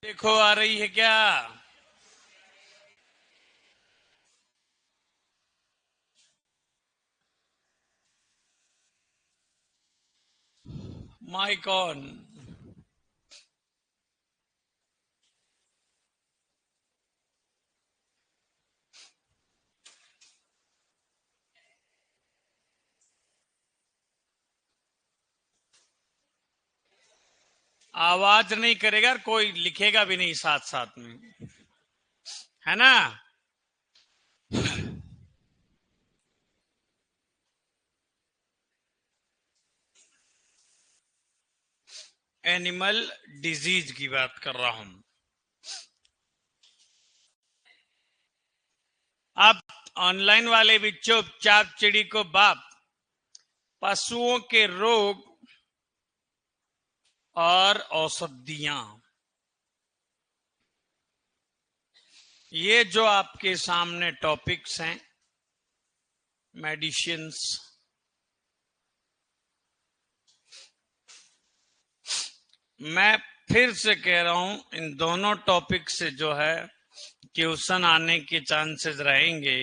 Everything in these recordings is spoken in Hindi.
देखो आ रही है क्या? Mike on. आवाज नहीं करेगा और कोई लिखेगा भी नहीं साथ साथ में, है ना? एनिमल डिजीज की बात कर रहा हूं। आप ऑनलाइन वाले भी चुपचाप चिड़ी को बाप, पशुओं के रोग और औषधियां, ये जो आपके सामने टॉपिक्स हैं, मेडिसिन्स, मैं फिर से कह रहा हूं, इन दोनों टॉपिक से जो है क्वेश्चन आने के चांसेस रहेंगे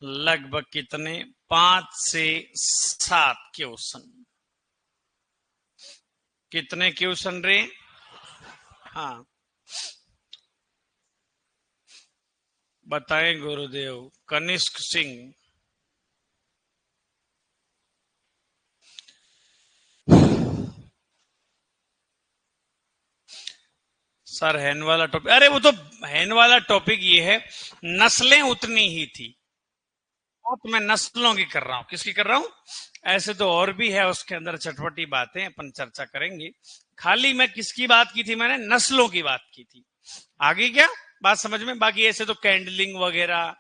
लगभग कितने, 5 से 7 क्वेश्चन। कितने क्वेश्चन रे? हाँ, बताएं गुरुदेव। कनिष्क सिंह। सर हैन वाला टॉपिक, अरे वो तो हैन वाला टॉपिक ये है, नस्लें उतनी ही थी। और तो मैं नस्लों की कर रहा हूं, किसकी कर रहा हूं? ऐसे तो और भी है उसके अंदर चटपटी बातें, अपन चर्चा करेंगे। खाली मैं किसकी बात की थी? मैंने नस्लों की बात की थी। आगे क्या बात समझ में? बाकी ऐसे तो कैंडलिंग वगैरह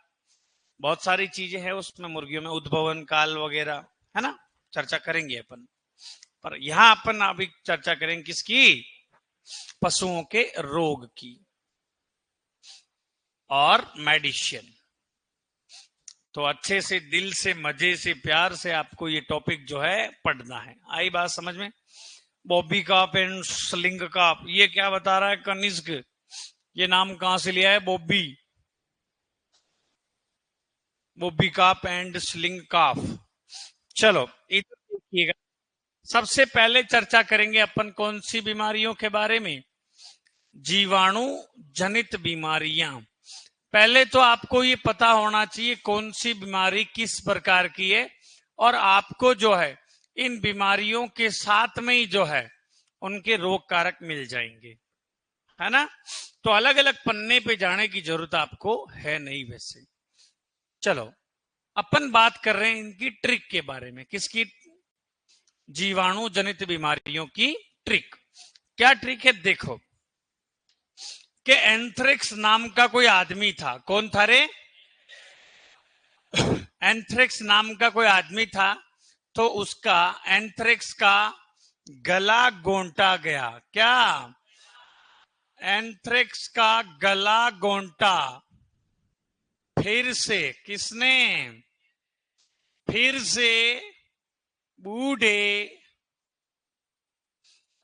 बहुत सारी चीजें हैं उसमें, मुर्गियों में उद्भवन काल वगैरह, है ना? चर्चा करेंगे अपन। पर यहां अपन अभी चर्चा करेंगे किसकी? पशुओं के रोग की और मेडिसिन। तो अच्छे से, दिल से, मजे से, प्यार से आपको ये टॉपिक जो है पढ़ना है। आई बात समझ में? Bobby cop and sling cop, ये क्या बता रहा है कनिष्क? ये नाम कहां से लिया है Bobby? Bobby cop and sling कॉफ। चलो इधर देखिएगा। सबसे पहले चर्चा करेंगे अपन कौन सी बीमारियों के बारे में? जीवाणु जनित बीमारियां। पहले तो आपको ये पता होना चाहिए कौन सी बीमारी किस प्रकार की है, और आपको जो है इन बीमारियों के साथ में ही जो है उनके रोग कारक मिल जाएंगे, है ना? तो अलग अलग पन्ने पे जाने की जरूरत आपको है नहीं वैसे। चलो अपन बात कर रहे हैं इनकी ट्रिक के बारे में। किसकी? जीवाणु जनित बीमारियों की ट्रिक। क्या ट्रिक है देखो, कि एंथ्रेक्स नाम का कोई आदमी था। कौन था रे? एंथ्रेक्स नाम का कोई आदमी था, तो उसका एंथ्रेक्स का गला गोंटा गया। क्या? एंथ्रेक्स का गला गोंटा। फिर से किसने? फिर से बूढ़े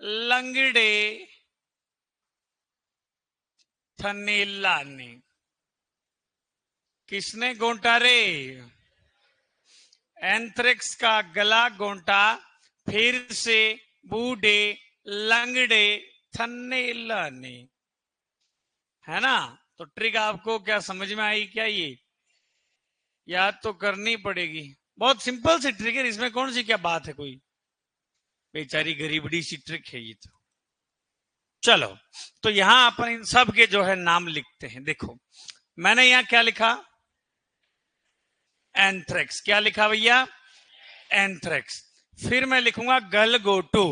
लंगड़े थनेला ने। किसने गोंटा रे? एंथ्रेक्स का गला गोंटा फिर से बूढ़े लंगड़े थनेला ने, है ना? तो ट्रिक आपको क्या समझ में आई क्या? ये याद तो करनी पड़ेगी। बहुत सिंपल सी ट्रिक है, इसमें कौन सी क्या बात है? कोई बेचारी गरीबड़ी सी ट्रिक है ये तो। चलो, तो यहां अपन इन सब के जो है नाम लिखते हैं। देखो मैंने यहां क्या लिखा? एंथ्रेक्स। क्या लिखा भैया? एंथ्रेक्स। फिर मैं लिखूंगा गलगोटू।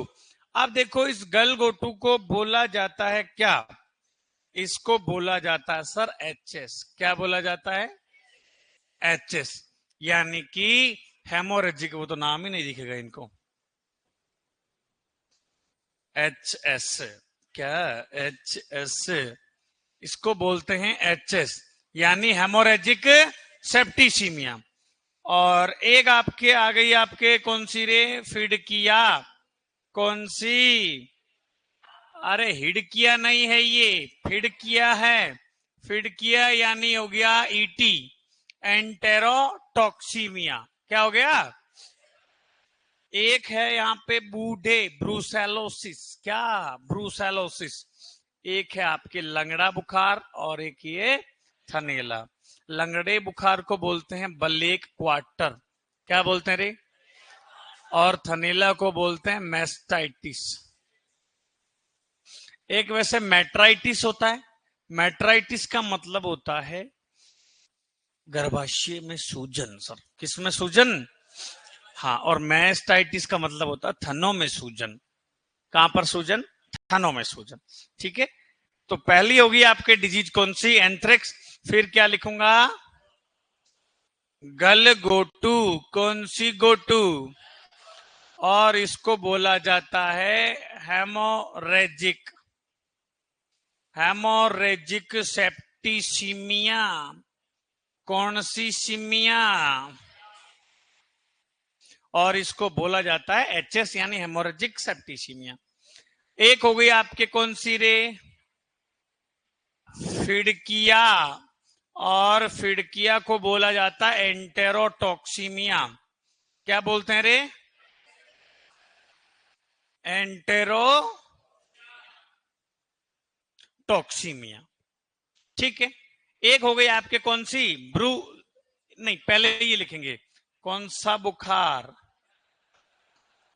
अब देखो इस गलगोटू को बोला जाता है क्या? इसको बोला जाता है सर एचएस। क्या बोला जाता है? एचएस, यानी कि हेमोरेजिक। वो तो नाम ही नहीं दिखेगा इनको। H S. क्या? एच एस, इसको बोलते हैं एचएस, यानी हेमोरेजिक सेप्टिसीमिया। और एक आपके आ गई, आपके कौन सी रे? फिड किया। कौन सी? अरे हिडकिया नहीं है, ये फिडकिया है। फिडकिया यानी हो गया ईटी, एंटेरोटॉक्सीमिया। क्या हो गया? एक है यहाँ पे बूढ़े, ब्रूसेलोसिस। क्या? ब्रूसेलोसिस। एक है आपके लंगड़ा बुखार और एक ये थनेला। लंगड़े बुखार को बोलते हैं ब्लैक क्वार्टर। क्या बोलते हैं रे? और थनेला को बोलते हैं मैस्टाइटिस। एक वैसे मैट्राइटिस होता है। मैट्राइटिस का मतलब होता है गर्भाशय में सूजन। सर किसमें सूजन? हाँ, और मैस्टाइटिस का मतलब होता है थनों में सूजन। कहां पर सूजन? थनों में सूजन। ठीक है, तो पहली होगी आपके डिजीज कौन सी? एंथ्रेक्स। फिर क्या लिखूंगा? गलगोटू। कौन सी गोटू? और इसको बोला जाता है हेमोरेजिक, हेमोरेजिक सेप्टिसीमिया। कौन सी सीमिया? और इसको बोला जाता है एचएस यानी हेमोरेजिक सेप्टिसीमिया। एक हो गई आपके कौन सी रे? फिडकिया। और फिडकिया को बोला जाता है एंटेरोटॉक्सीमिया। क्या बोलते हैं रे? एंटेरोटॉक्सीमिया। ठीक है, एक हो गई आपके कौन सी? ब्रू, नहीं पहले ये लिखेंगे। कौन सा बुखार?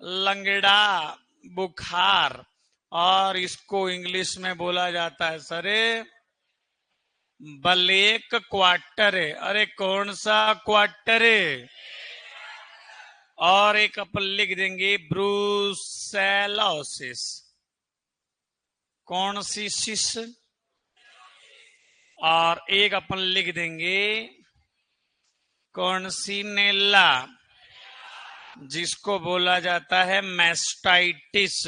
लंगड़ा बुखार। और इसको इंग्लिश में बोला जाता है सरे ब्लैक क्वार्टर। अरे कौन सा क्वार्टर? और एक अपन लिख देंगे ब्रूसेलोसिस। कौन सी सिस? और एक अपन लिख देंगे कौन सी नेला, जिसको बोला जाता है मैस्टाइटिस।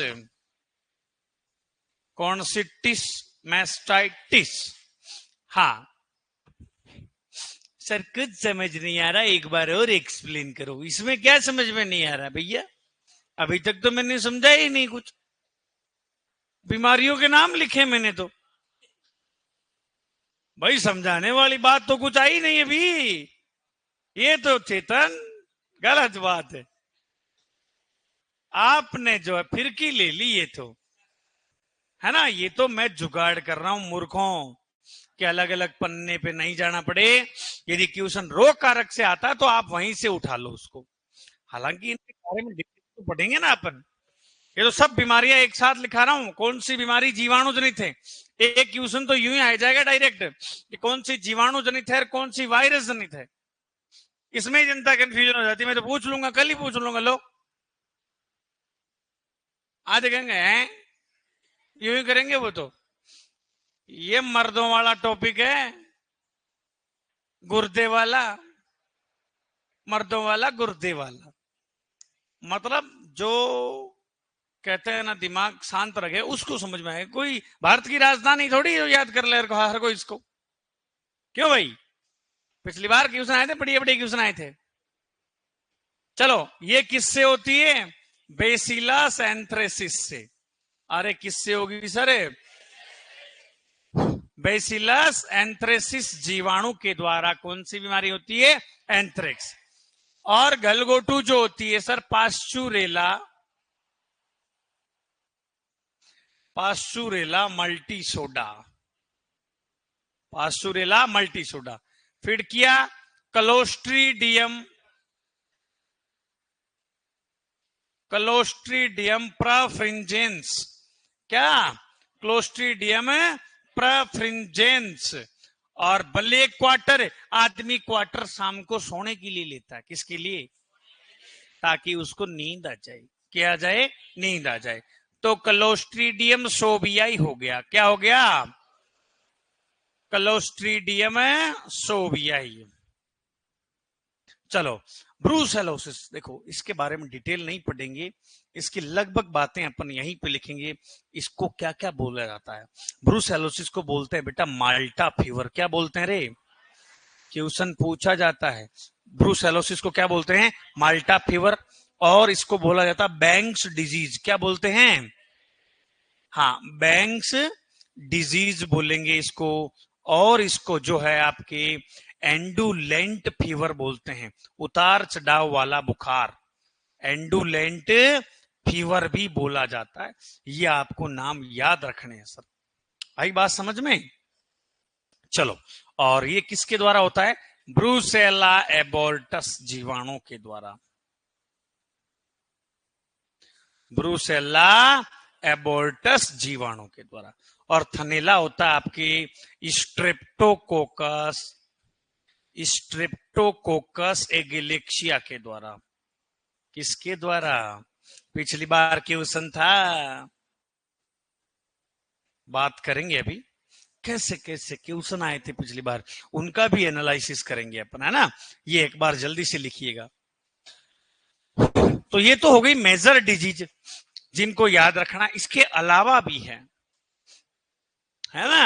कौन सी टिस? मैस्टाइटिस। हाँ सर कुछ समझ नहीं आ रहा, एक बार और एक्सप्लेन करो। इसमें क्या समझ में नहीं आ रहा भैया? अभी तक तो मैंने समझा ही नहीं कुछ। बीमारियों के नाम लिखे मैंने तो। भाई समझाने वाली बात तो कुछ आई नहीं अभी। ये तो चेतन गलत बात है। आपने जो है फिरकी ले ली, ये तो है ना। ये तो मैं जुगाड़ कर रहा हूं मूर्खों कि अलग अलग पन्ने पे नहीं जाना पड़े। यदि क्वेश्चन रो कारक से आता है तो आप वहीं से उठा लो उसको। हालांकि इनके बारे में तो पढ़ेंगे ना अपन। ये तो सब बीमारियां एक साथ लिखा रहा हूं। कौन सी बीमारी जीवाणु जनित है? एक क्वेश्चन तो यूं ही आ जाएगा डायरेक्ट कि कौन सी जीवाणु जनित है और कौन सी वायरस जनित है। इसमें जनता कंफ्यूजन हो जाती है। मैं तो पूछ लूंगा, कल ही पूछ लूंगा। लो आज कहेंगे यूं ही करेंगे वो तो। ये मर्दों वाला टॉपिक है, गुर्दे वाला। मर्दों वाला गुर्दे वाला मतलब जो कहते हैं ना दिमाग शांत रखे उसको समझ में आए। कोई भारत की राजधानी थोड़ी याद कर ले हर कोई इसको। क्यों भाई? पिछली बार क्वेश्चन आए थे, बढ़िया बढ़िया क्वेश्चन आए थे। चलो, ये किससे होती है? बेसिलस एंथ्रेसिस से। अरे किससे होगी सर? बेसिलस एंथ्रेसिस जीवाणु के द्वारा कौन सी बीमारी होती है? एंथ्रेक्स। और गलगोटू जो होती है sir Pasteurella, Pasteurella multocida. Pasteurella multocida. फिडकिया क्लोस्ट्रीडियम, क्लोस्ट्रीडियम प्रेफ्रिंजेंस। क्या? Clostridium perfringens. और ब्लैक क्वार्टर, आदमी क्वार्टर शाम को सोने के लिए लेता है। किसके लिए? ताकि उसको नींद आ जाए। क्या आ जाए? नींद आ जाए। तो क्लोस्ट्रीडियम सोबियाई हो गया। क्या हो गया? क्लोस्ट्रीडियम सोबियाई। चलो, ब्रूसेलोसिस देखो, इसके बारे में डिटेल नहीं पढ़ेंगे। इसकी लगभग बातें अपन यहीं पे लिखेंगे। इसको क्या क्या बोला जाता है? ब्रूसेलोसिस को बोलते हैं बेटा माल्टा फीवर। क्या बोलते हैं रे? क्वेश्चन पूछा जाता है। ब्रूसेलोसिस को क्या बोलते हैं? माल्टा फीवर। और इसको बोला जाता है बैंक्स डिजीज। क्या बोलते हैं? हाँ, बैंक्स डिजीज बोलेंगे इसको। और इसको जो है आपके एंडुलेंट फीवर बोलते हैं, उतार चढ़ाव वाला बुखार, एंडुलेंट फीवर भी बोला जाता है। ये आपको नाम याद रखने हैं सर। आई बात समझ में? चलो, और ये किसके द्वारा होता है? ब्रूसेला एबोर्टस जीवाणु के द्वारा। ब्रूसेला एबोर्टस जीवाणु के द्वारा। और थनेला होता है आपकी स्ट्रेप्टोकोकस, स्ट्रेप्टोकोकस एगिलेक्सिया के द्वारा। किसके द्वारा? पिछली बार क्वेश्चन था, बात करेंगे अभी कैसे कैसे क्वेश्चन आए थे पिछली बार, उनका भी एनालिसिस करेंगे अपन, है ना। ये एक बार जल्दी से लिखिएगा। तो ये तो हो गई मेजर डिजीज जिनको याद रखना। इसके अलावा भी है ना।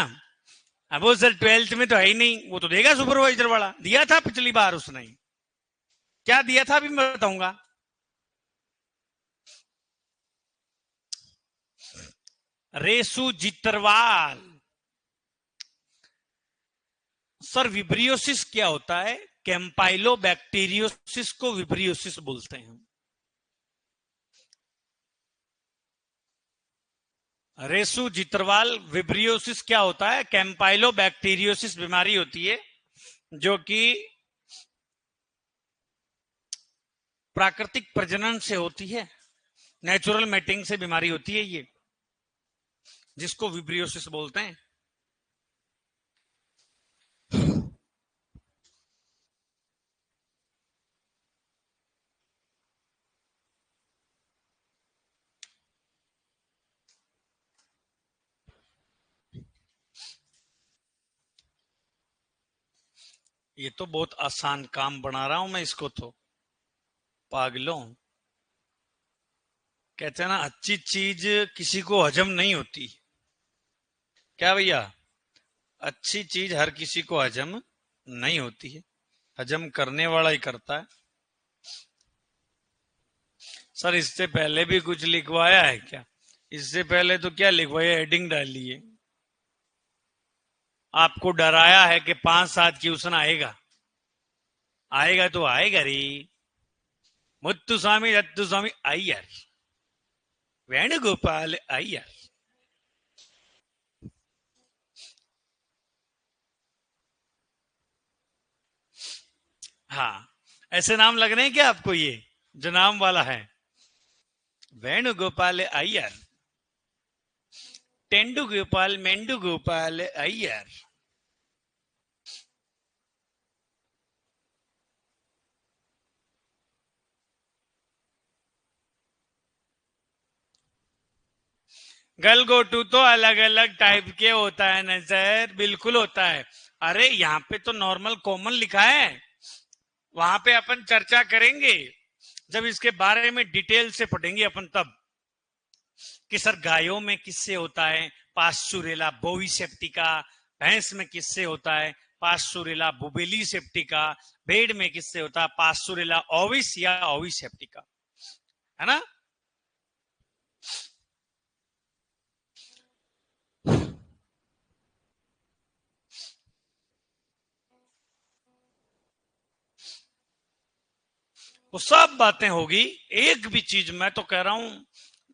अब वो सर 12th में तो है ही नहीं, वो तो देगा सुपरवाइजर वाला, दिया था पिछली बार उसने। क्या दिया था अभी मैं बताऊंगा। रेसु जित्रवाल। सर विब्रियोसिस क्या होता है? कैंपाइलो बैक्टीरियोसिस को विब्रियोसिस बोलते हैं। रेसु जित्रवाल विब्रियोसिस क्या होता है? कैंपाइलो बैक्टीरियोसिस बीमारी होती है जो कि प्राकृतिक प्रजनन से होती है, नेचुरल मेटिंग से बीमारी होती है ये, जिसको विब्रियोसिस बोलते हैं। ये तो बहुत आसान काम बना रहा हूं मैं इसको तो, पागलों। कहते हैं ना, अच्छी चीज किसी को हजम नहीं होती। क्या भैया? अच्छी चीज हर किसी को हजम नहीं होती है, हजम करने वाला ही करता है। सर इससे पहले भी कुछ लिखवाया है क्या? इससे पहले तो क्या लिखवाया, हेडिंग डाली है। आपको डराया है कि 5-7 क्वेश्चन आएगा। आएगा तो आएगा रे। मुत्तुस्वामी रत्तुस्वामी अय्यर, वेणुगोपाल अय्यर। हाँ, ऐसे नाम लग रहे हैं क्या आपको ये जो नाम वाला है? वेणुगोपाल अय्यर, टेंडु गोपाल, मेंडू गोपाल अय्यर। गलगोटू तो अलग अलग टाइप के होता है ना सर, बिल्कुल होता है। अरे यहाँ पे तो नॉर्मल कॉमन लिखा है, वहां पे अपन चर्चा करेंगे जब इसके बारे में डिटेल से पढ़ेंगे अपन तब, कि सर गायों में किससे होता है पास्चुरेला बोविसेप्टिका, भैंस में किससे होता है पास्चुरेला बुबेली सेप्टिका, भेड़ में किससे होता है पास्चुरेला ओविस या ओविसेप्टिका, है ना। वो सब बातें होगी। एक भी चीज मैं तो कह रहा हूं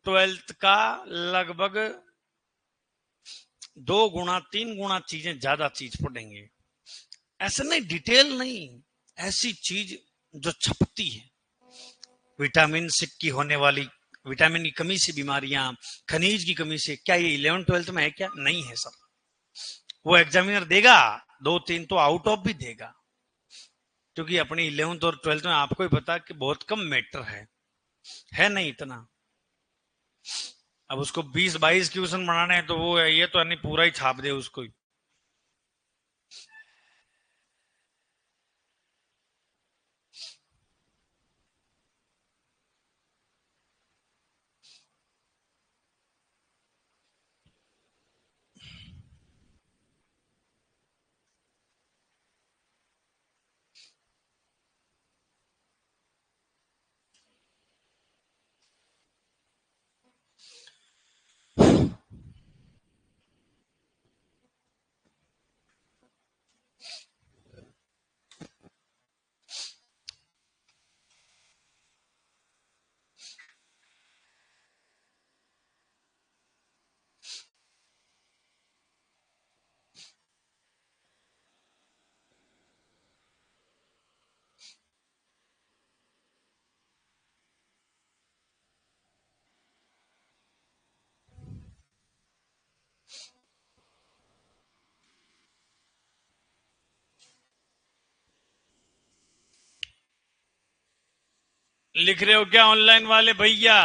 12th का लगभग 2 गुना 3 गुना चीजें ज्यादा चीज पढ़ेंगे। ऐसे नहीं, डिटेल नहीं, ऐसी चीज जो छपती है। विटामिन सी की होने वाली, विटामिन की कमी से बीमारियां, खनिज की कमी से, क्या ये 11th 12th में है? क्या नहीं है सर। वो एग्जामिनर देगा 2-3 तो आउट ऑफ भी देगा, क्योंकि अपनी 11th और 12th में आपको ही पता कि बहुत कम मैटर है नहीं इतना। अब उसको 20-22 क्वेश्चन बनाने हैं तो वो है, ये तो नहीं पूरा ही छाप दे उसको ही। लिख रहे हो क्या ऑनलाइन वाले भैया?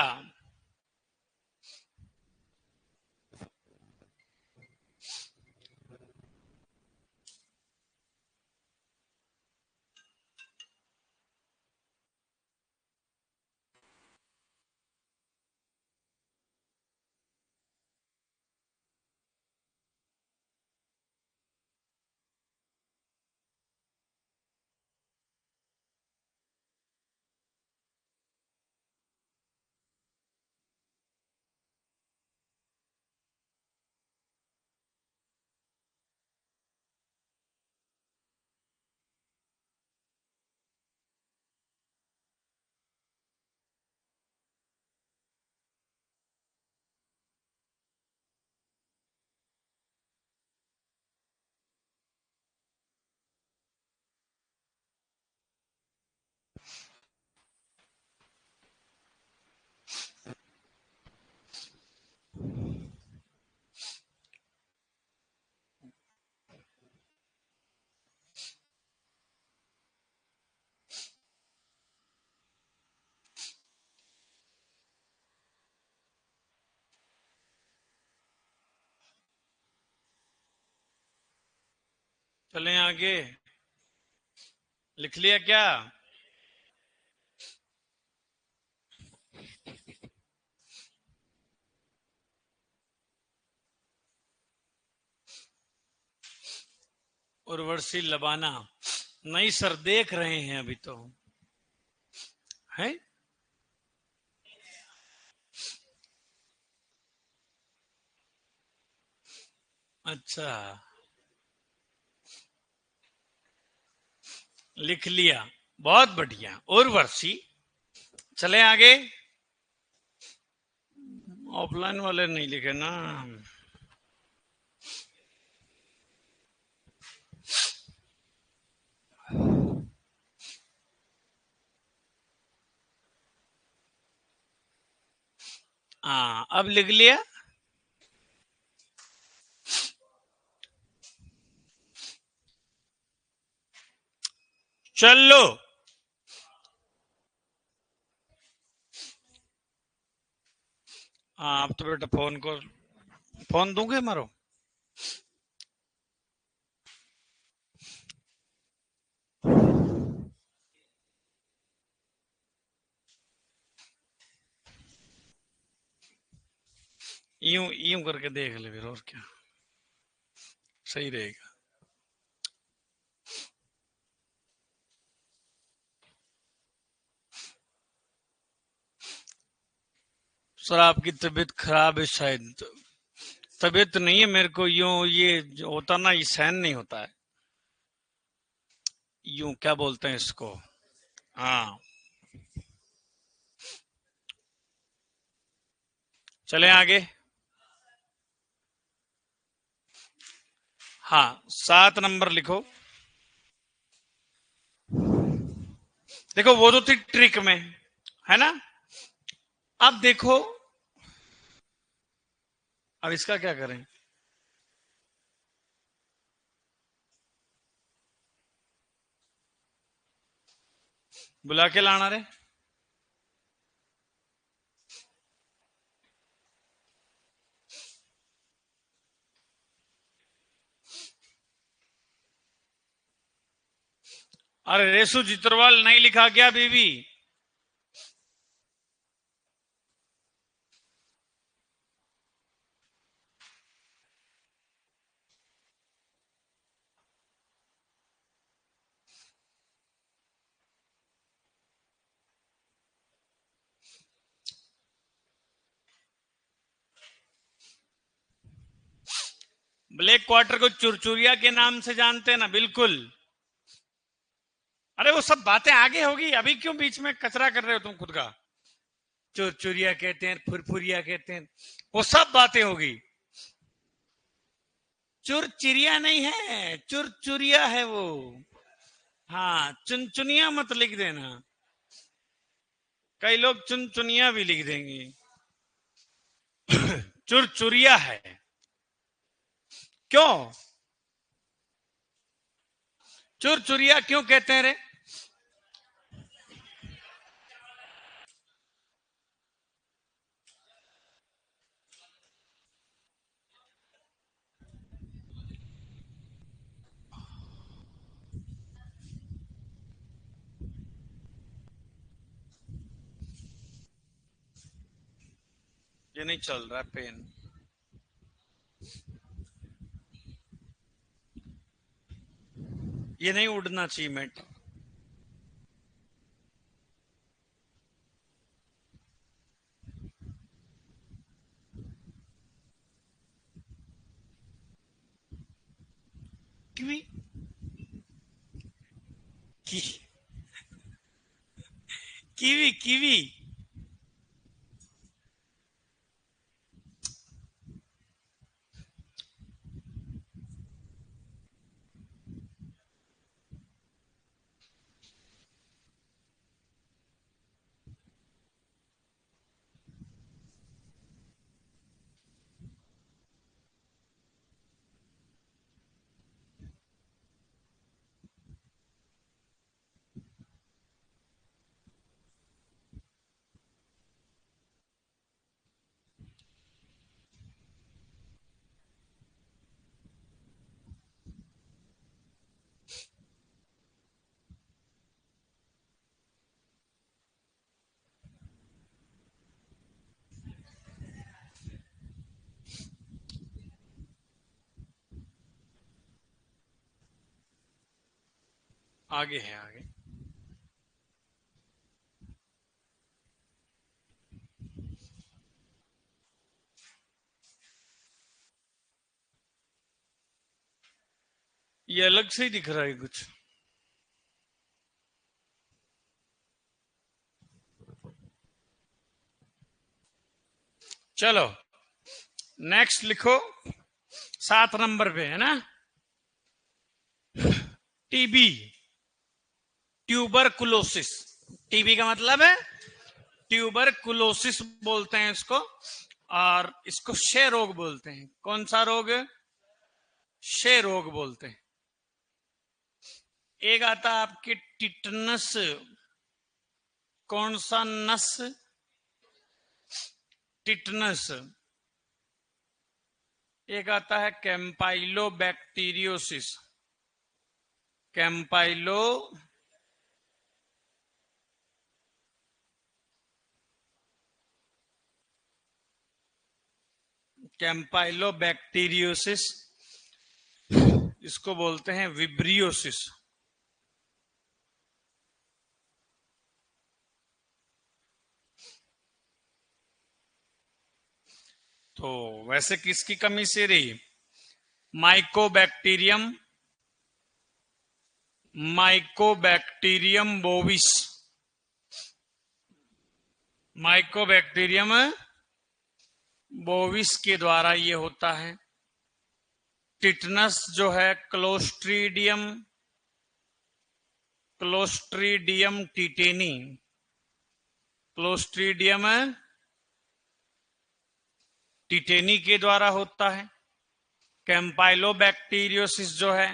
चलें आगे। लिख लिया क्या? उर्वशी लबाना। नहीं सर, देख रहे हैं अभी तो। है? अच्छा, लिख लिया। बहुत बढ़िया, उर्वशी। चले आगे। ऑफलाइन वाले नहीं लिखे ना। हाँ, अब लिख लिया। चलो। हाँ, अब तो बेटा फोन दूंगे मारो। यूं यूं करके देख ले फिर, और क्या सही रहेगा। सर आपकी तबीयत खराब है शायद। तबीयत नहीं है, मेरे को यूं ये जो होता ना, ये सहन नहीं होता है। यूं क्या बोलते हैं इसको? हाँ। चले आगे। हाँ, 7 नंबर लिखो। देखो वो तो थी ट्रिक में, है ना? अब देखो, अब इसका क्या करें? बुला के लाना रे। अरे रेसु चित्रवाल नहीं लिखा क्या बीबी? ब्लैक क्वार्टर को चुरचुरिया के नाम से जानते हैं ना? बिल्कुल। अरे वो सब बातें आगे होगी, अभी क्यों बीच में कचरा कर रहे हो तुम खुद का? चुरचुरिया कहते हैं, फुरफुरिया कहते हैं, वो सब बातें होगी। चुरचिरिया नहीं है, चुरचुरिया है वो। हाँ, चुनचुनिया मत लिख देना। कई लोग चुनचुनिया भी लिख देंगे। चुरचुरिया है। क्यों? चुरचुरिया क्यों कहते हैं रे? ये नहीं चल रहा है पेन। ये नहीं उड़ना चाहिए मैटर। कीवी की कीवी कीवी। आगे है आगे। ये अलग से ही दिख रहा है कुछ। चलो नेक्स्ट लिखो, 7 नंबर पे है ना। TB, tuberculosis. टीबी का मतलब है ट्यूबरकुलोसिस बोलते हैं इसको, और इसको क्षय रोग बोलते हैं। कौन सा रोग? क्षय रोग बोलते हैं। एक आता आपके टिटनस, कौन सा नस? टिटनस। एक आता है कैंपाइलोबैक्टीरियोसिस। कैंपाइलो कैंपाइलोबैक्टीरियोसिस, इसको बोलते हैं विब्रियोसिस। तो वैसे किसकी कमी से रही? Mycobacterium, mycobacterium bovis. Mycobacterium bovis के द्वारा ये होता है। टिटनस जो है clostridium, clostridium tetani, clostridium tetani के द्वारा होता है। कैंपाइलोबैक्टीरियोसिस जो है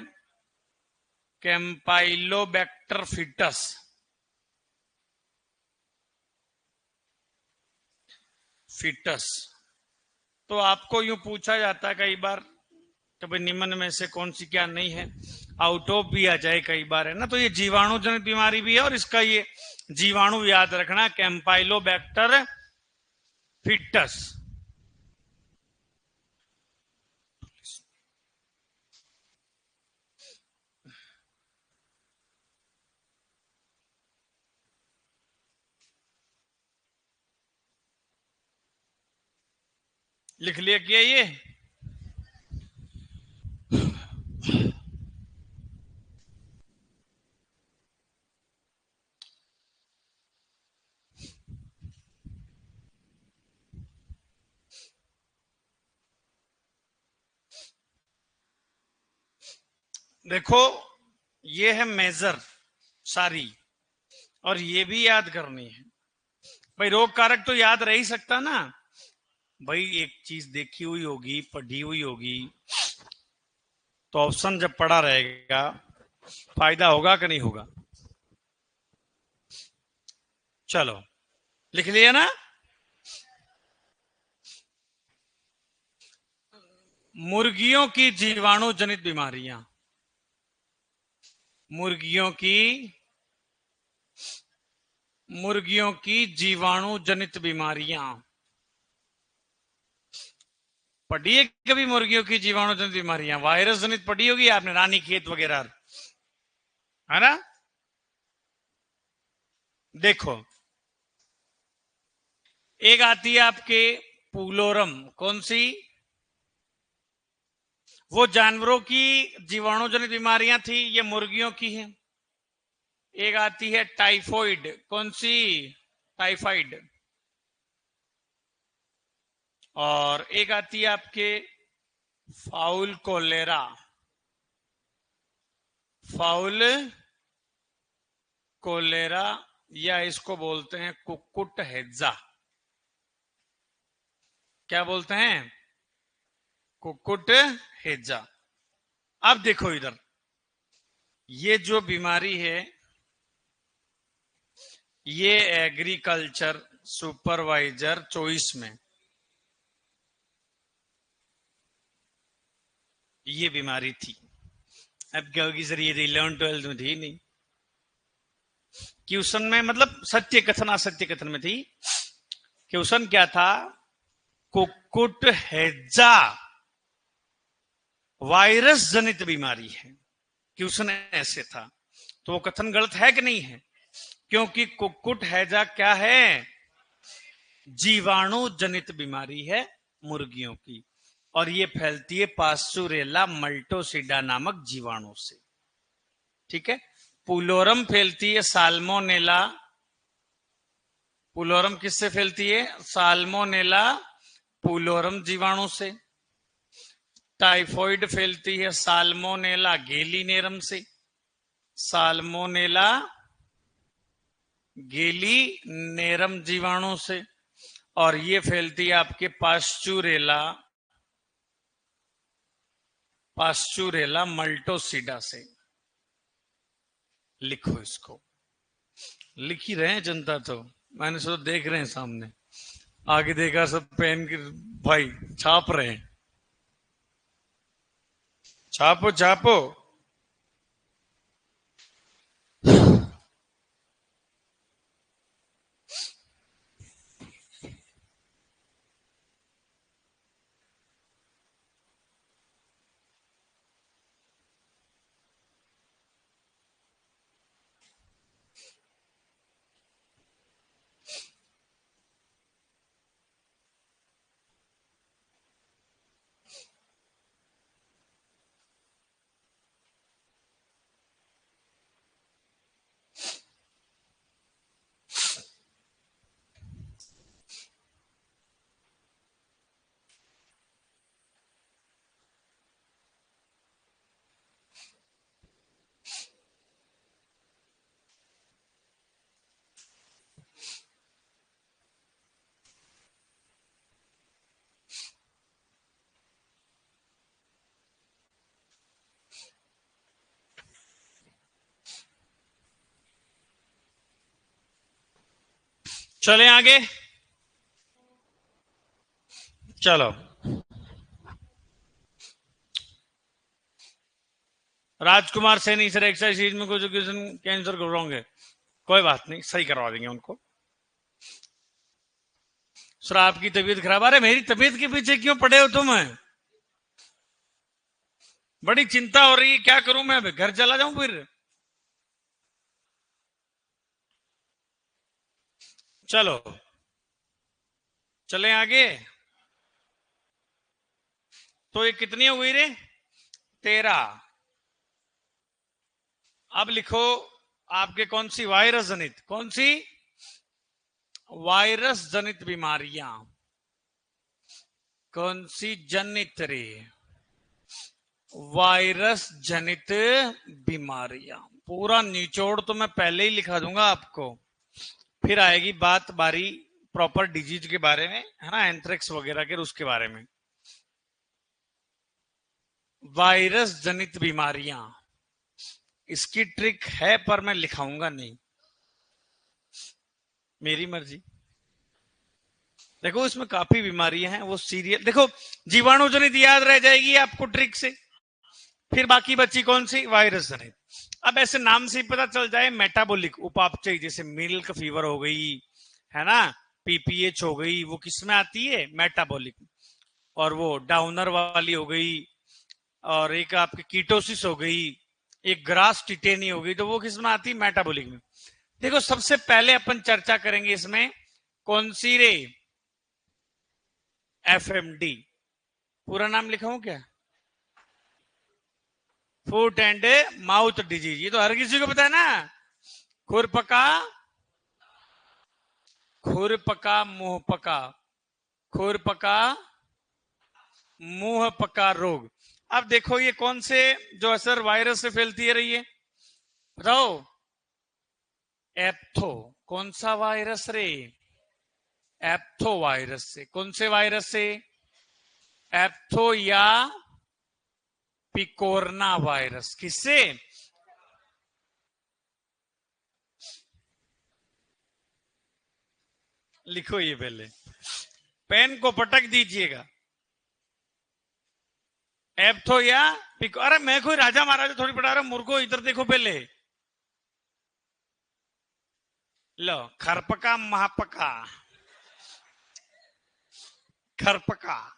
कैंपाइलोबैक्टर फिटस। फिटस। तो आपको यूं पूछा जाता है कई बार, कभी निम्न में से कौन सी क्या नहीं है, आउट ऑफ भी आ जाए कई बार, है ना। तो ये जीवाणु जनित बीमारी भी है, और इसका ये जीवाणु याद रखना, कैंपाइलोबैक्टर फिटस। लिख लिया क्या ये? देखो ये है मेजर सारी, और ये भी याद करनी है भाई। रोग कारक तो याद रह ही सकता ना भाई, एक चीज देखी हुई होगी, पढ़ी हुई होगी, तो ऑप्शन जब पड़ा रहेगा फायदा होगा कि नहीं होगा? चलो लिख लिया ना। मुर्गियों की जीवाणु जनित बीमारियां, मुर्गियों की जीवाणु जनित बीमारियां। पढ़ी है कभी मुर्गियों की जीवाणु जनित बीमारियां? वायरस जनित पढ़ी होगी आपने, रानीखेत वगैरह, है ना? देखो, एक आती है आपके पुलोरम, कौन सी? वो जानवरों की जीवाणु जनित बीमारियां थी, ये मुर्गियों की है। एक आती है टाइफॉइड, कौन सी? टाइफाइड। और एक आती है आपके फाउल कोलेरा, फाउल कोलेरा, या इसको बोलते हैं कुक्कुट हेजा। क्या बोलते हैं? कुक्कुट हेजा। अब देखो इधर, ये जो बीमारी है, ये एग्रीकल्चर सुपरवाइजर चॉइस में ये बीमारी थी। अब क्या होगी सर, ये 11-12 में थी नहीं, क्वेश्चन में, मतलब सत्य कथन असत्य कथन में थी। क्वेश्चन क्या था? कुक्कुट हेजा वायरस जनित बीमारी है, क्वेश्चन ऐसे था। तो वो कथन गलत है कि नहीं है? क्योंकि कुक्कुट हैजा क्या है? जीवाणु जनित बीमारी है मुर्गियों की, और ये फैलती है पास्चुरेला मल्टोसिडा नामक जीवाणु से। ठीक है। पुलोरम फैलती है साल्मोनेला, पुलोरम किससे फैलती है? साल्मोनेला पुलोरम जीवाणु से। टाइफॉइड फैलती है साल्मोनेला गेलिनेरम से, साल्मोनेला गेलिनेरम जीवाणु से। और ये फैलती है आपके पास्चुरेला मल्टोसिडा से। लिखो इसको, लिख ही रहे हैं जनता, तो मैंने सोचा देख रहे हैं सामने, आगे देखा सब पेन के भाई छाप रहे हैं। छापो छापो। चले आगे, चलो। राजकुमार सैनी सर, एक्सरसाइज में कुछ कैंसर को रॉन्ग है, कोई बात नहीं, सही करवा देंगे उनको। सर आपकी तबीयत खराब, अरे मेरी तबीयत के पीछे क्यों पड़े हो तुम? बड़ी चिंता हो रही है, क्या करूं मैं? अब घर चला जाऊं फिर? चलो चले आगे। तो ये कितनी हो गई रे? 13। अब लिखो आपके कौन सी वायरस जनित, कौन सी वायरस जनित बीमारियां, कौन सी जनित रे? वायरस जनित बीमारियां। पूरा निचोड़ तो मैं पहले ही लिखा दूंगा आपको, फिर आएगी बात बारी प्रॉपर डिजीज के बारे में, है ना, एंथ्रेक्स वगैरह के, उसके बारे में। वायरस जनित बीमारियां, इसकी ट्रिक है पर मैं लिखाऊंगा नहीं, मेरी मर्जी। देखो इसमें काफी बीमारियां हैं, वो सीरियल देखो, जीवाणु जनित याद रह जाएगी आपको ट्रिक से, फिर बाकी बची कौन सी? वायरस जनित। अब ऐसे नाम से ही पता चल जाए, मेटाबॉलिक उपापचय, जैसे मिल्क फीवर हो गई, है ना, पीपीएच हो गई, वो किस में आती है? मेटाबॉलिक। और वो डाउनर वाली हो गई, और एक आपकी कीटोसिस हो गई, एक ग्रास टिटेनी हो गई, तो वो किस में आती? मेटाबॉलिक में। देखो सबसे पहले अपन चर्चा करेंगे इसमें कौन सी रे? एफएमडी। पूरा नाम लिखा हूं क्या? Foot and mouth disease. ये तो हर किसी को पता है ना। खुरपका, खुरपका, मुंह पका, खुरपका मुंह पका रोग। अब देखो ये कौन से जो असर वायरस से फैलती है रही है, बताओ। एप्थो। कौन सा वायरस रे? एप्थो वायरस से। कौन से वायरस से? एप्थो या पिकोरना वायरस। किससे? लिखो ये पहले, पेन को पटक दीजिएगा। एप्थो या पिको। अरे मैं कोई राजा महाराजा थोड़ी पढ़ा रहा हूं, मुर्गो इधर देखो पहले। लो, खरपका महापका, खरपका।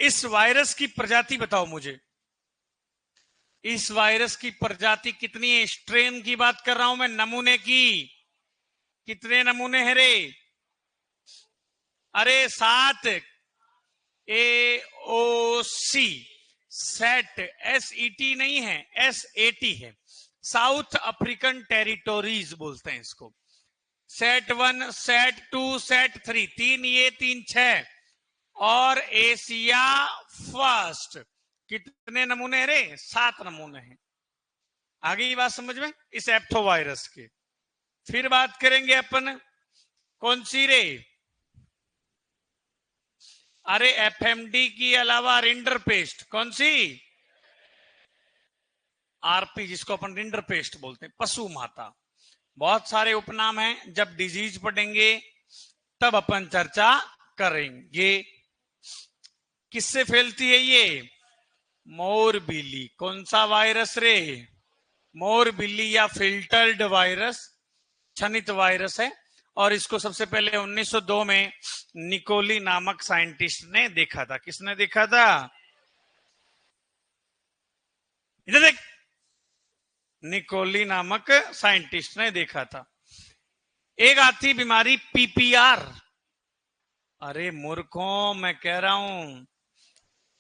इस वायरस की प्रजाति बताओ मुझे। इस वायरस की प्रजाति कितनी है? स्ट्रेन की बात कर रहा हूं मैं, नमूने की। कितने नमूने हैं रे? अरे 7। AOC, सेट, SET नहीं है, SAT है। साउथ अफ्रीकन टेरिटोरीज बोलते हैं इसको। सेट 1, सेट 2, सेट 3, 3 ये 3 6, और एशिया फर्स्ट। कितने नमूने हैं रे? 7 नमूने हैं। आगे की बात समझ में इस एप्थो वायरस के। फिर बात करेंगे अपन कौन सी रे? अरे एफएमडी की अलावा रिंडर पेस्ट। कौन सी? आरपी, जिसको अपन रिंडर पेस्ट बोलते हैं, पशु माता। बहुत सारे उपनाम हैं, जब डिजीज पढ़ेंगे तब अपन चर्चा करेंगे। किससे फैलती है ये? मोरबिली। कौन सा वायरस रे? मोरबिली या फिल्टर्ड वायरस, छनित वायरस है। और इसको सबसे पहले 1902 में निकोली नामक साइंटिस्ट ने देखा था। किसने देखा था? इधर देख, निकोली नामक साइंटिस्ट ने देखा था। एक आती बीमारी PPR। अरे मूर्खों, मैं कह रहा हूं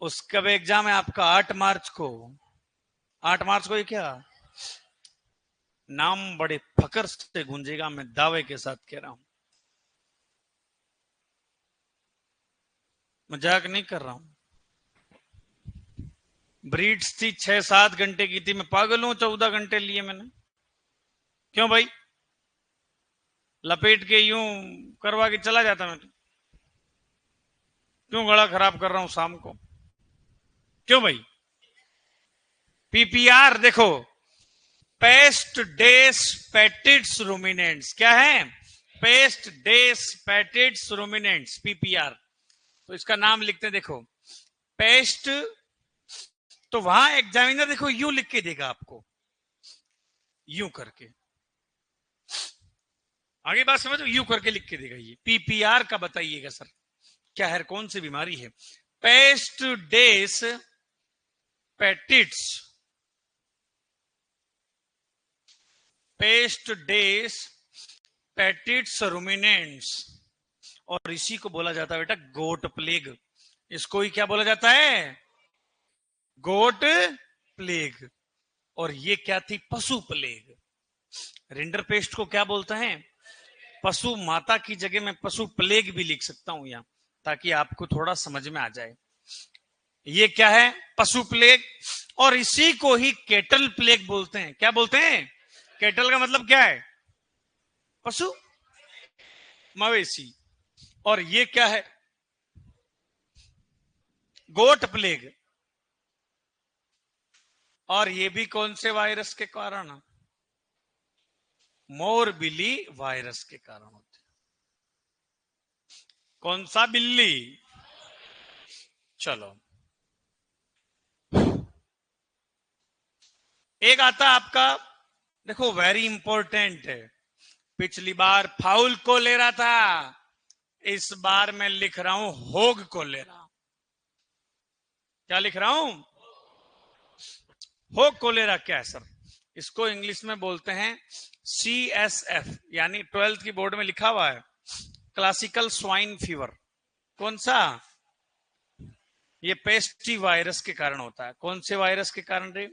उसका भी एग्जाम है आपका 8 मार्च को। 8 मार्च को। ये क्या नाम बड़े फकर से गूंजेगा, मैं दावे के साथ कह रहा हूं, मजाक नहीं कर रहा हूं। ब्रीड्स थी 6-7 घंटे की थी। मैं पागल हूं 14 घंटे लिए मैंने। क्यों भाई? लपेट के यूं करवा के चला जाता मैं। क्यों गला खराब कर रहा हूं शाम को? क्यों भाई? PPR देखो, पेस्ट डेस पेटिड्स रूमिनेंट्स। क्या है? पेस्ट डेस पेटिड्स रूमिनेंट्स, PPR। तो इसका नाम लिखते हैं, देखो पेस्ट। तो वहां एग्जामिनर देखो यूं लिख के देगा आपको, यूं करके। आगे बात समझो, यूं करके लिख के देगा। ये PPR का बताइएगा सर क्या है, कौन सी बीमारी है? पेस्ट डेस पेटिड्स, पेस्ट डेस पेटिड्स रूमिनेंट्स। और इसी को बोला जाता है बेटा गोट प्लेग। इसको ही क्या बोला जाता है? गोट प्लेग। और ये क्या थी? पशु प्लेग। रिंडर पेस्ट को क्या बोलते हैं? पशु माता की जगह मैं पशु प्लेग भी लिख सकता हूं यहां, ताकि आपको थोड़ा समझ में आ जाए। ये क्या है? पशु प्लेग। और इसी को ही केटल प्लेग बोलते हैं। क्या बोलते हैं? केटल का मतलब क्या है? पशु, मवेशी। और ये क्या है? गोट प्लेग। और ये भी कौन से वायरस के कारण? मोरबिली वायरस के कारण होते। कौन सा बिल्ली? चलो, एक आता आपका, देखो वेरी इंपॉर्टेंट है। पिछली बार फाउल को ले रहा था, इस बार मैं लिख रहा हूं होग को ले रहा हूं। क्या लिख रहा हूं? हो कोलेरा क्या है सर? इसको इंग्लिश में बोलते हैं CSF, यानी 12th की बोर्ड में लिखा हुआ है क्लासिकल स्वाइन फीवर। कौन सा? ये पेस्टी वायरस के कारण होता है। कौन से वायरस के कारण रे?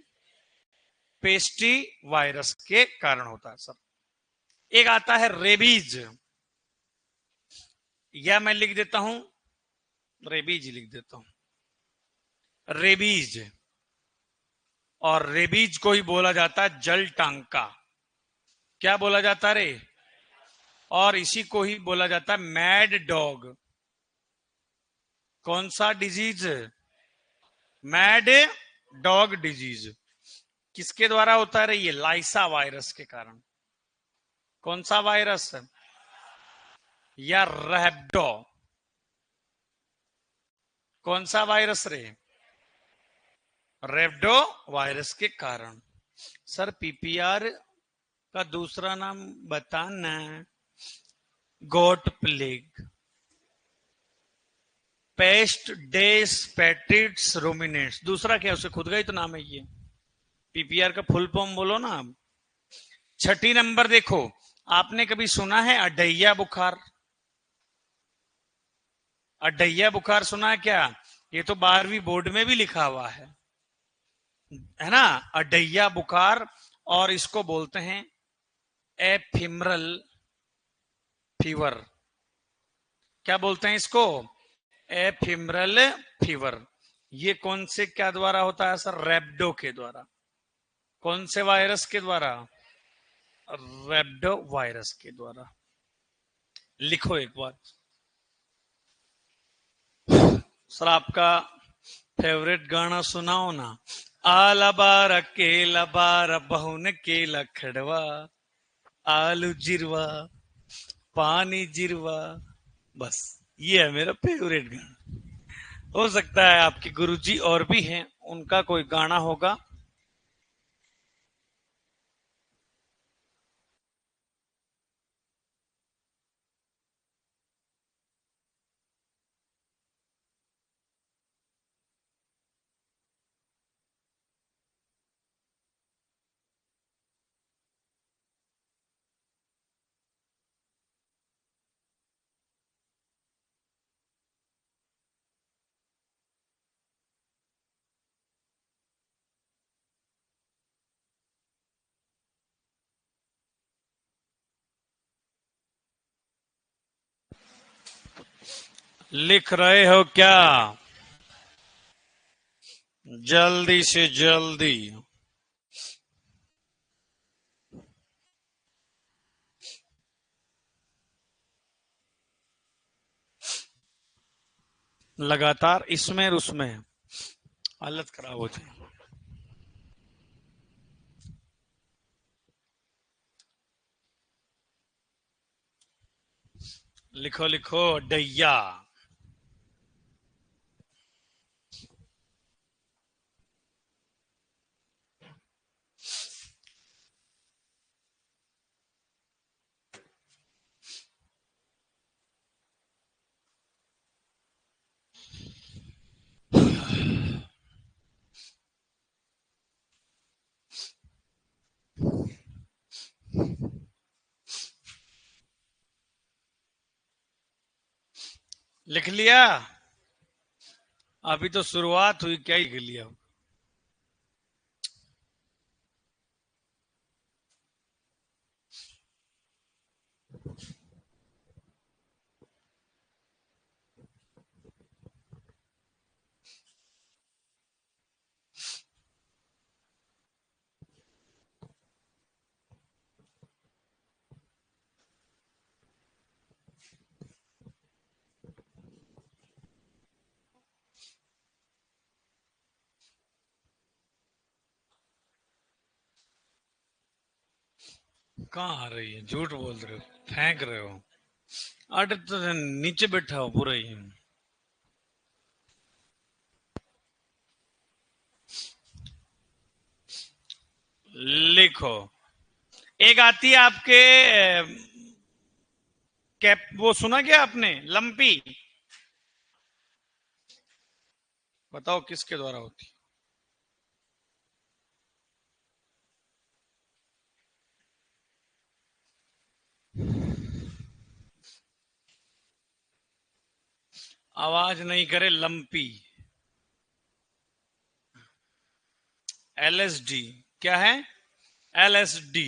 पेस्टी वायरस के कारण होता है सर। एक आता है रेबीज, या मैं लिख देता हूं, रेबीज लिख देता हूं, रेबीज। और रेबीज को ही बोला जाता है जल टांका। क्या बोला जाता रे? और इसी को ही बोला जाता है मैड डॉग। कौन सा डिजीज? Mad dog disease. किसके द्वारा होता है? ये लाइसा वायरस के कारण। कौन सा वायरस? या रैबिडो। कौन सा वायरस रे? रैबिडो वायरस के कारण। सर पीपीआर का दूसरा नाम बताना। गोट प्लेग, पेस्ट डेस पेटिट्स रूमिनेट्स। दूसरा क्या? उसे खुद का ही तो नाम है ये। पीपीआर का फुल फॉर्म बोलो ना आप। छठी नंबर देखो, आपने कभी सुना है अडैया बुखार? अडैया बुखार सुना है क्या? ये तो 12वीं बोर्ड में भी लिखा हुआ है ना, अडैया बुखार। और इसको बोलते हैं एफिमरल फीवर। क्या बोलते हैं इसको? Ephemeral fever. ये कौन से क्या द्वारा होता है सर? रैबिडो के द्वारा। कौन से वायरस के द्वारा? रैबिडो वायरस के द्वारा। लिखो एक बार सर, आपका फेवरेट गाना सुनाओ ना। आला बार केला बार बहुन केला खड़वा, आलू जिरवा पानी जिरवा। बस ये है मेरा फेवरेट गाना। हो सकता है आपके गुरुजी और भी हैं, उनका कोई गाना होगा। लिख रहे हो क्या? जल्दी से जल्दी। लगातार इसमें और उसमें हालत खराब हो जाए। लिखो लिखो डैया। लिख लिया? अभी तो शुरुआत हुई, क्या ही लिया? कहाँ आ रही है? झूठ बोल रहे हो, फेंक रहे हो। अरे तो नीचे बैठा हो पूरा ही। लिखो। एक आती है आपके कैप, वो सुना क्या आपने? लंपी। बताओ किसके द्वारा होती? आवाज नहीं करे, लंपी। LSD क्या है? LSD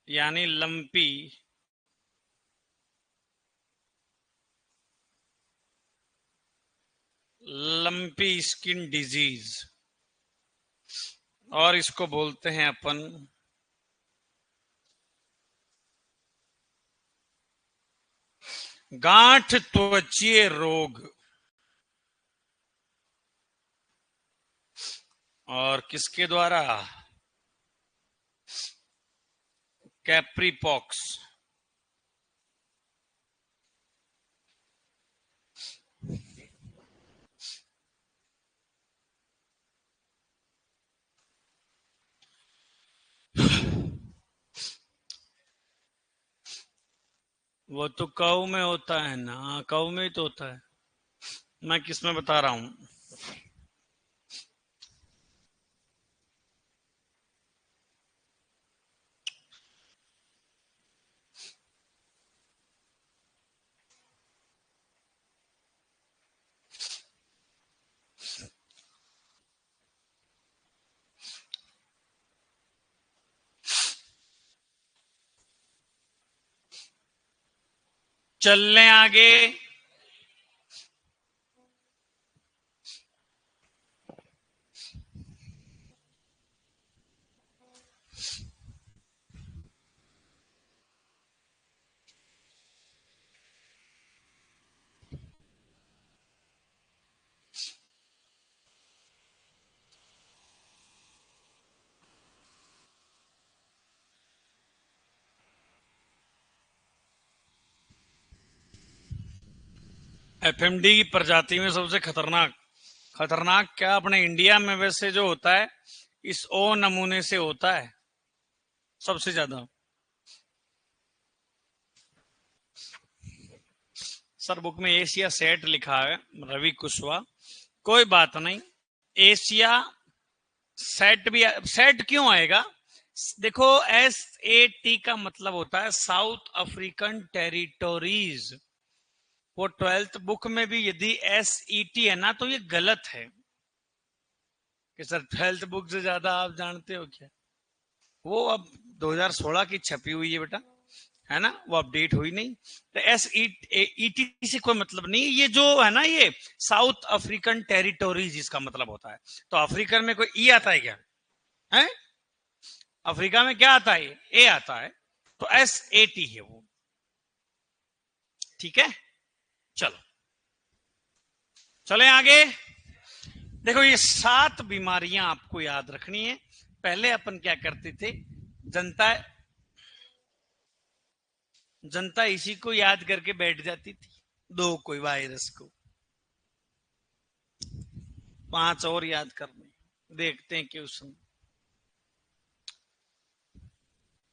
यानी लंपी लंपी स्किन डिजीज, और इसको बोलते हैं अपन गांठ त्वचीय रोग। और किसके द्वारा? कैप्रीपॉक्स। वो तो कऊ में होता है ना, कऊ में ही तो होता है। मैं किस में बता रहा हूं? चलने आगे। एफएमडी की प्रजाति में सबसे खतरनाक, खतरनाक क्या अपने इंडिया में वैसे जो होता है, इस ओ नमूने से होता है सबसे ज्यादा। सर बुक में एशिया सेट लिखा है, रवि कुशवाहा। कोई बात नहीं, एशिया सेट भी। सेट क्यों आएगा? देखो, SAT का मतलब होता है साउथ अफ्रीकन टेरिटोरीज। वो 12th बुक में भी यदि SET है ना, तो ये गलत है कि सर 12th बुक से ज्यादा आप जानते हो क्या। वो अब 2016 की छपी हुई है बेटा, है ना, वो अपडेट हुई नहीं। तो SET से कोई मतलब नहीं। ये जो है ना, ये साउथ अफ्रीकन टेरिटोरीज इसका मतलब होता है। तो अफ्रीकन में कोई ई आता है क्या? है? अफ्रीका में क्या आता है? ए आता है। तो SAT है वो। ठीक है, चलो चले आगे। देखो, ये 7 बीमारियां आपको याद रखनी है। पहले अपन क्या करते थे, जनता जनता इसी को याद करके बैठ जाती थी, दो कोई वायरस को, 5 और याद करने, देखते हैं क्वेश्चन।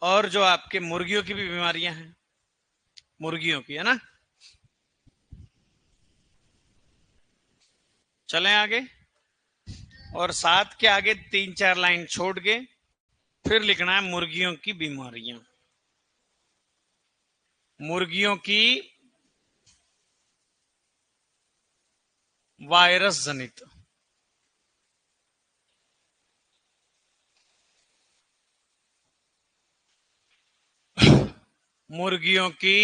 और जो आपके मुर्गियों की भी बीमारियां हैं, मुर्गियों की, है ना। चलें आगे। और 7 के आगे 3-4 लाइन छोड़ के फिर लिखना है मुर्गियों की बीमारियां। मुर्गियों की वायरस जनित। मुर्गियों की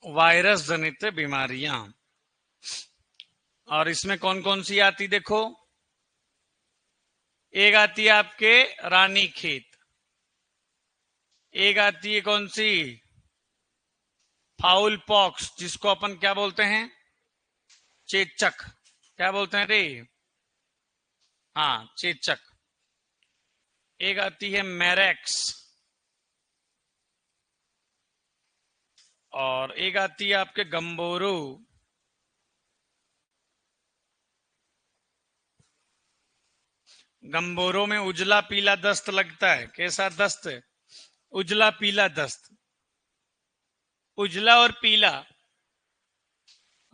वायरस जनित बीमारियां। और इसमें कौन कौन सी आती देखो। एक आती है आपके रानी खेत। एक आती है कौन सी? फाउल पॉक्स, जिसको अपन क्या बोलते हैं? चेचक। क्या बोलते हैं रे? हाँ, चेचक। एक आती है मैरेक्स। और एक आती है आपके गंबोरू। गंबोरों में उजला पीला दस्त लगता है। कैसा दस्त? उजला पीला दस्त। उजला और पीला।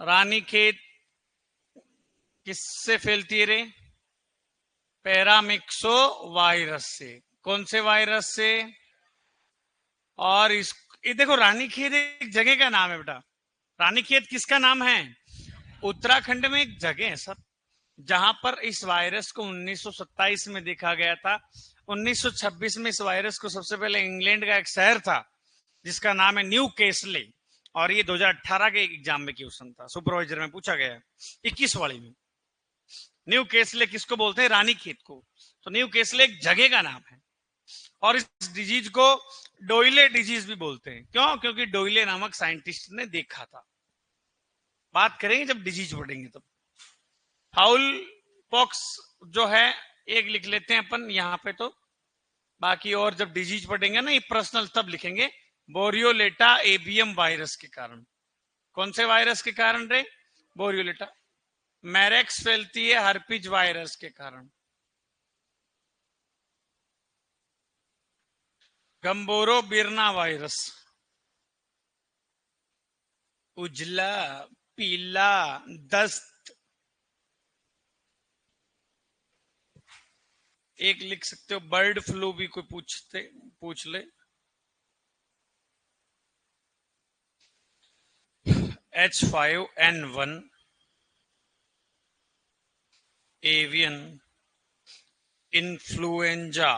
रानी खेत किससे फैलती है रे? पैरामिक्सो वायरस से। कौन से वायरस से? और इस ये देखो, रानीखेत एक जगह का नाम है बेटा। रानीखेत किसका नाम है? उत्तराखंड में एक जगह है सर, जहां पर इस वायरस को 1927 में देखा गया था। 1926 में इस वायरस को सबसे पहले इंग्लैंड का एक शहर था जिसका नाम है न्यू कैसले, और ये 2018 के एग्जाम में क्वेश्चन था, सुपरवाइजर में पूछा गया 21 वाली में। न्यू कैसले किसको बोलते हैं? रानीखेत को। तो न्यू कैसले एक जगह का नाम है। और इस डिजीज को डोइले डिजीज भी बोलते हैं। क्यों? क्योंकि डोइले नामक साइंटिस्ट ने देखा था। बात करेंगे जब डिजीज पढ़ेंगे तब। फाउल पॉक्स जो है एक लिख लेते हैं अपन यहाँ पे, तो बाकी और जब डिजीज पढ़ेंगे ना, ये पर्सनल तब लिखेंगे। बोरियोलेटा एवियम वायरस के कारण। कौन से वायरस के कारण रे? बोरियोलेटा। मैरेक्स फैलती है हर्पिज वायरस के कारण। गंबोरो बिरना वायरस। उजला, पीला, दस्त। एक लिख सकते हो बर्ड फ्लू भी कोई पूछ ले। H5N1 avian influenza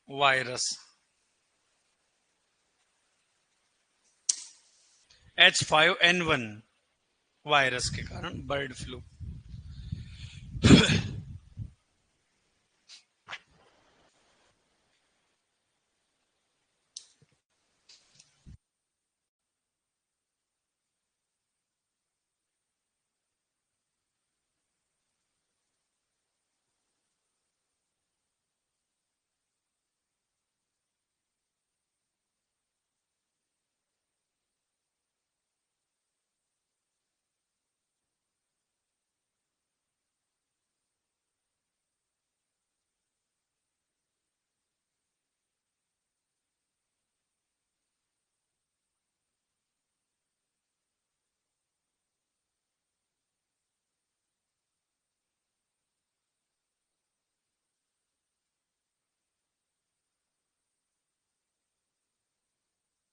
virus. H5N1 virus के कारण बर्ड फ्लू।